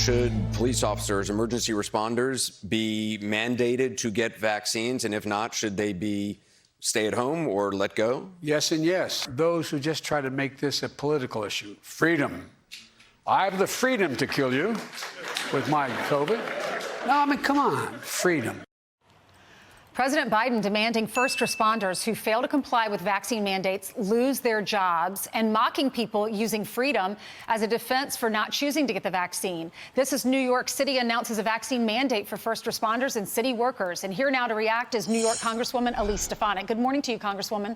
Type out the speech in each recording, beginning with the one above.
should police officers, emergency responders, be mandated to get vaccines? And if not, should they be stay at home or let go? Yes and yes. Those who just try to make this a political issue. Freedom. I have the freedom to kill you with my COVID. No, I mean, come on. Freedom. President Biden demanding first responders who fail to comply with vaccine mandates lose their jobs and mocking people using freedom as a defense for not choosing to get the vaccine. This as New York City announces a vaccine mandate for first responders and city workers. And here now to react is New York Congresswoman Elise Stefanik. Good morning to you, Congresswoman.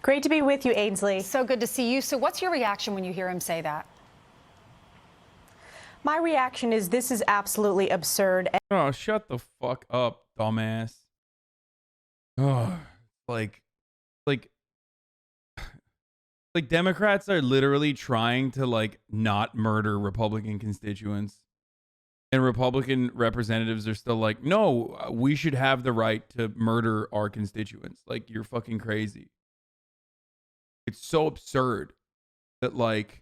Great to be with you, Ainsley. So good to see you. So what's your reaction when you hear him say that? My reaction is this is absolutely absurd. Oh, shut the fuck up, dumbass. Oh, like Democrats are literally trying to like not murder Republican constituents. And Republican representatives are still like, no, we should have the right to murder our constituents. Like, you're fucking crazy. It's so absurd that, like,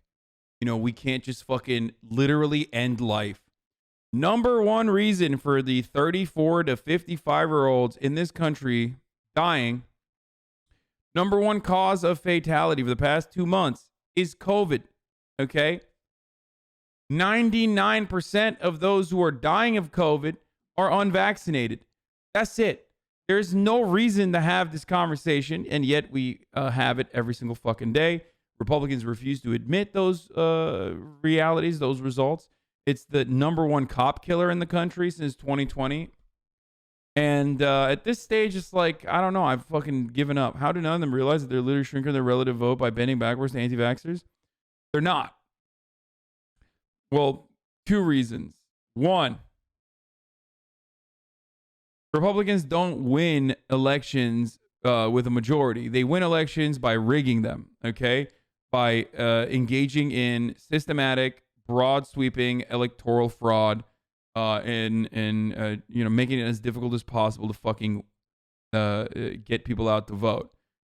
you know, we can't just fucking literally end life. Number one reason for the 34 to 55-year-olds in this country dying, number one cause of fatality for the past 2 months is COVID, okay? 99% of those who are dying of COVID are unvaccinated. That's it. There's no reason to have this conversation, and yet we have it every single fucking day. Republicans refuse to admit those realities, those results. It's the number one cop killer in the country since 2020. And at this stage, it's like, I don't know. I've fucking given up. How do none of them realize that they're literally shrinking their relative vote by bending backwards to anti-vaxxers? They're not. Well, two reasons. One, Republicans don't win elections with a majority. They win elections by rigging them, okay? By engaging in systematic, broad sweeping electoral fraud and you know, making it as difficult as possible to fucking get people out to vote.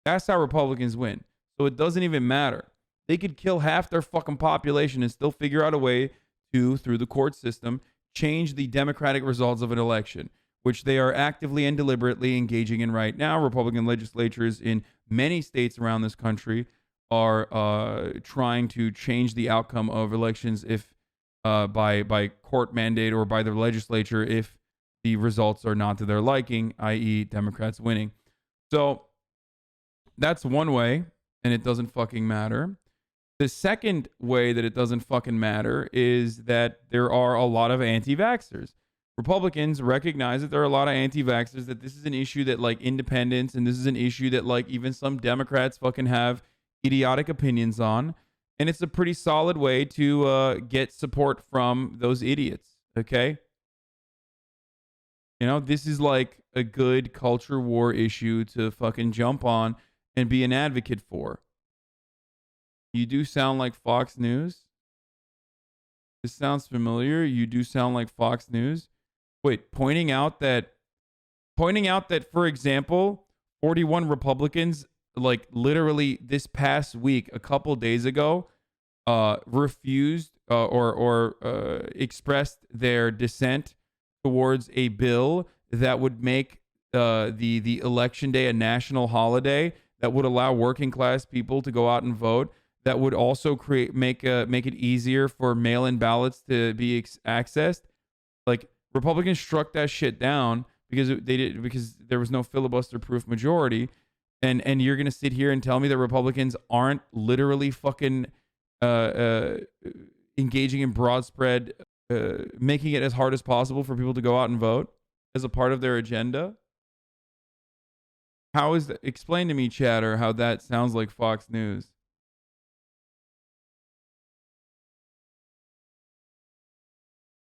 That's how Republicans win. So it doesn't even matter. They could kill half their fucking population and still figure out a way to, through the court system, change the democratic results of an election, which they are actively and deliberately engaging in right now. Republican legislatures in many states around this country are trying to change the outcome of elections if by court mandate or by the legislature if the results are not to their liking, i.e. Democrats winning. So that's one way, and it doesn't fucking matter. The second way that it doesn't fucking matter is that there are a lot of anti-vaxxers. Republicans recognize that there are a lot of anti-vaxxers, that this is an issue that, like, independents, and this is an issue that, like, even some Democrats fucking have idiotic opinions on. And it's a pretty solid way to get support from those idiots, okay? You know, this is like a good culture war issue to fucking jump on and be an advocate for. You do sound like Fox News. This sounds familiar. You do sound like Fox News. Wait, pointing out that, for example, 41 Republicans, like literally this past week, a couple days ago, refused or expressed their dissent towards a bill that would make the election day a national holiday, that would allow working class people to go out and vote, that would also make it easier for mail-in ballots to be accessed. Like, Republicans struck that shit down because because there was no filibuster-proof majority. And you're gonna sit here and tell me that Republicans aren't literally fucking engaging in broad spread, making it as hard as possible for people to go out and vote as a part of their agenda? How is that? Explain to me, chatter, how that sounds like Fox News.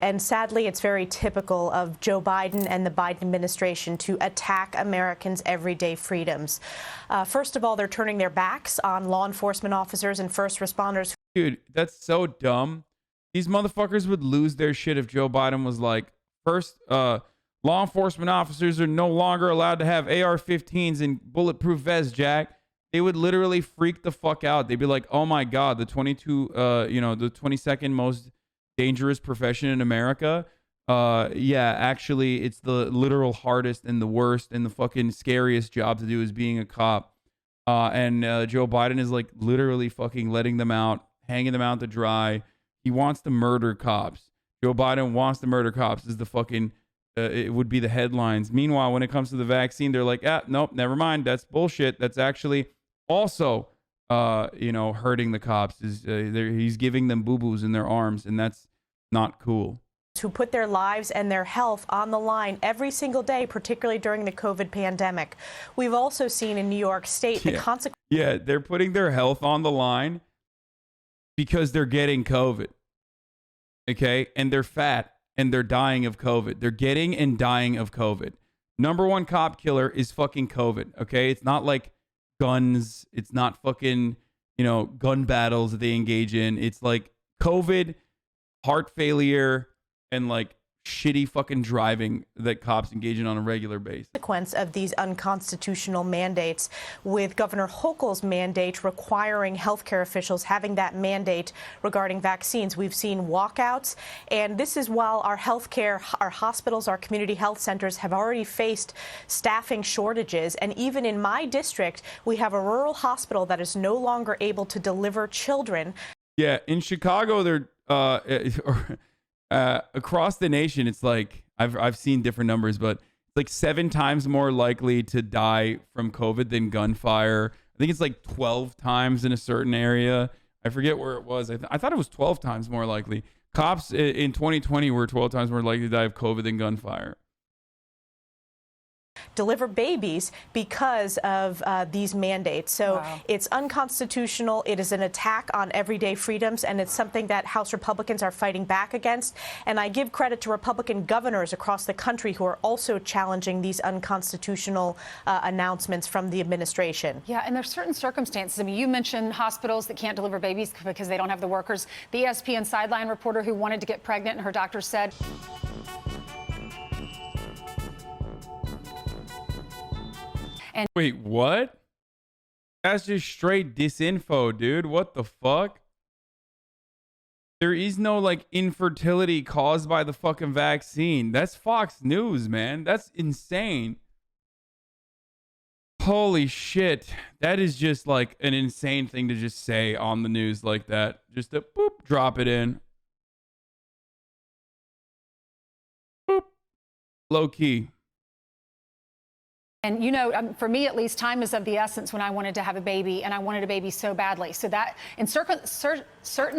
And sadly, it's very typical of Joe Biden and the Biden administration to attack Americans' everyday freedoms. First of all, they're turning their backs on law enforcement officers and first responders. Dude, that's so dumb. These motherfuckers would lose their shit if Joe Biden was like, first, law enforcement officers are no longer allowed to have AR-15s and bulletproof vests, Jack. They would literally freak the fuck out. They'd be like, oh my God, the 22, the 22nd most dangerous profession in America. Yeah, actually, it's the literal hardest and the worst and the fucking scariest job to do is being a cop. And Joe Biden is like literally fucking letting them out, hanging them out to dry. He wants to murder cops. Joe Biden wants to murder cops is the fucking, it would be the headlines. Meanwhile, when it comes to the vaccine, they're like, nope, never mind. That's bullshit. That's actually also, hurting the cops. He's giving them boo-boos in their arms, and that's not cool. Who put their lives and their health on the line every single day, particularly during the COVID pandemic. We've also seen in New York State the consequences. Yeah, they're putting their health on the line because they're getting COVID. Okay? And they're fat and they're dying of COVID. They're getting and dying of COVID. Number one cop killer is fucking COVID. Okay? It's not like guns. It's not fucking, gun battles that they engage in. It's like COVID, heart failure, and like shitty fucking driving that cops engage in on a regular basis. Consequence of these unconstitutional mandates, with Governor Hochul's mandate requiring healthcare officials having that mandate regarding vaccines. We've seen walkouts, and this is while our healthcare, our hospitals, our community health centers have already faced staffing shortages. And even in my district, we have a rural hospital that is no longer able to deliver children. Yeah, in Chicago, they're across the nation, it's like I've seen different numbers, but it's like 7 times more likely to die from COVID than gunfire. I think it's like 12 times in a certain area. I forget where it was. I thought it was 12 times more likely. Cops in 2020 were 12 times more likely to die of COVID than gunfire. Deliver babies because of these mandates. So It's unconstitutional. It is an attack on everyday freedoms, and it's something that House Republicans are fighting back against. And I give credit to Republican governors across the country who are also challenging these unconstitutional announcements from the administration. Yeah, and there's certain circumstances. I mean, you mentioned hospitals that can't deliver babies because they don't have the workers. The ESPN sideline reporter who wanted to get pregnant and her doctor said... Wait, what? That's just straight disinfo, dude. What the fuck? There is no like infertility caused by the fucking vaccine. That's Fox News, man. That's insane. Holy shit. That is just like an insane thing to just say on the news like that. Just to boop, drop it in. Boop. Low key. And, for me, at least, time is of the essence when I wanted to have a baby, and I wanted a baby so badly. So that in certain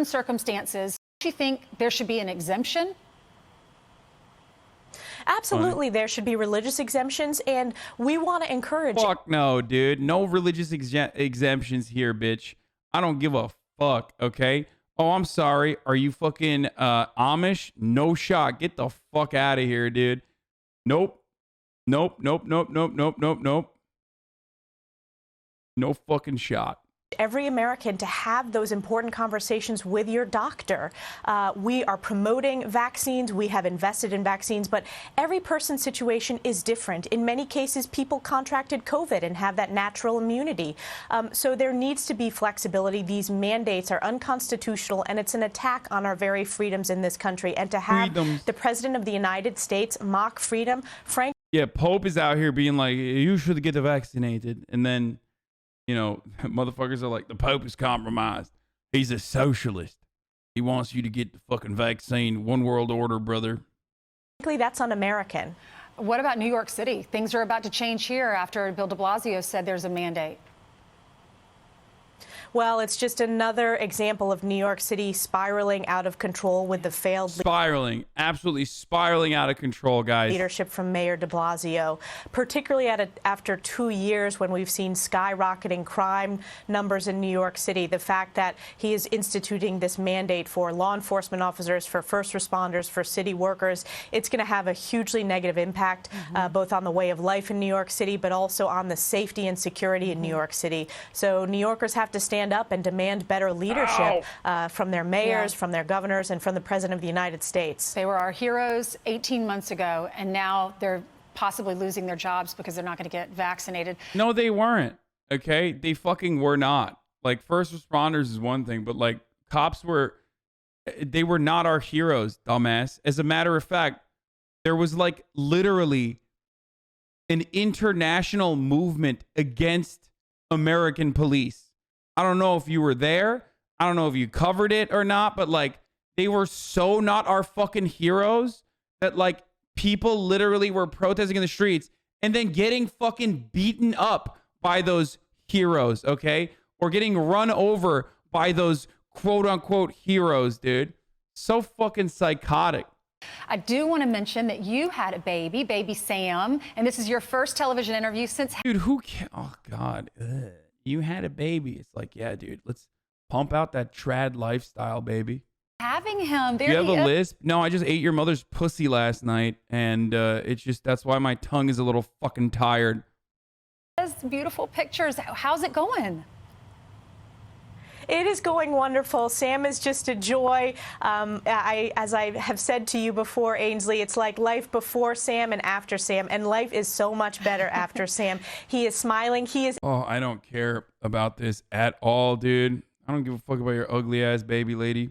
circumstances, do you think there should be an exemption? Absolutely, there should be religious exemptions, and we want to encourage... Fuck no, dude. No religious exemptions here, bitch. I don't give a fuck, okay? Oh, I'm sorry. Are you fucking Amish? No shot. Get the fuck out of here, dude. Nope. Nope. No fucking shot. Every American to have those important conversations with your doctor. We are promoting vaccines. We have invested in vaccines, but every person's situation is different. In many cases, people contracted COVID and have that natural immunity. So there needs to be flexibility. These mandates are unconstitutional, and it's an attack on our very freedoms in this country. And to have the President of the United States mock freedom, frankly... Yeah, Pope is out here being like, you should get vaccinated. And then, motherfuckers are like, the Pope is compromised. He's a socialist. He wants you to get the fucking vaccine. One world order, brother. Frankly, that's un-American. What about New York City? Things are about to change here after Bill de Blasio said there's a mandate. Well, it's just another example of New York City spiraling out of control with the failed... Absolutely spiraling out of control, guys. ...leadership from Mayor de Blasio, particularly after 2 years when we've seen skyrocketing crime numbers in New York City. The fact that he is instituting this mandate for law enforcement officers, for first responders, for city workers, it's going to have a hugely negative impact, both on the way of life in New York City, but also on the safety and security in New York City. So New Yorkers have to stand up and demand better leadership from their mayors, from their governors, and from the President of the United States. They were our heroes 18 months ago, and now they're possibly losing their jobs because they're not going to get vaccinated. No, they weren't. Okay? They fucking were not. Like, first responders is one thing, but like cops were They were not our heroes, dumbass. As a matter of fact, there was like literally an international movement against American police. I don't know if you were there. I don't know if you covered it or not, but like they were so not our fucking heroes that like people literally were protesting in the streets and then getting fucking beaten up by those heroes, okay? Or getting run over by those quote unquote heroes, dude. So fucking psychotic. I do want to mention that you had a baby Sam, and this is your first television interview since. Dude, who can? Oh, God. Ugh. You had a baby. It's like, yeah, dude, let's pump out that trad lifestyle, baby. Having him. Do you have a lisp? No, I just ate your mother's pussy last night, and it's just, that's why my tongue is a little fucking tired. Beautiful pictures. How's it going? It is going wonderful. Sam is just a joy. As I have said to you before, Ainsley, it's like life before Sam and after Sam, and life is so much better after Sam. He is smiling. He is. Oh, I don't care about this at all, dude. I don't give a fuck about your ugly ass baby lady.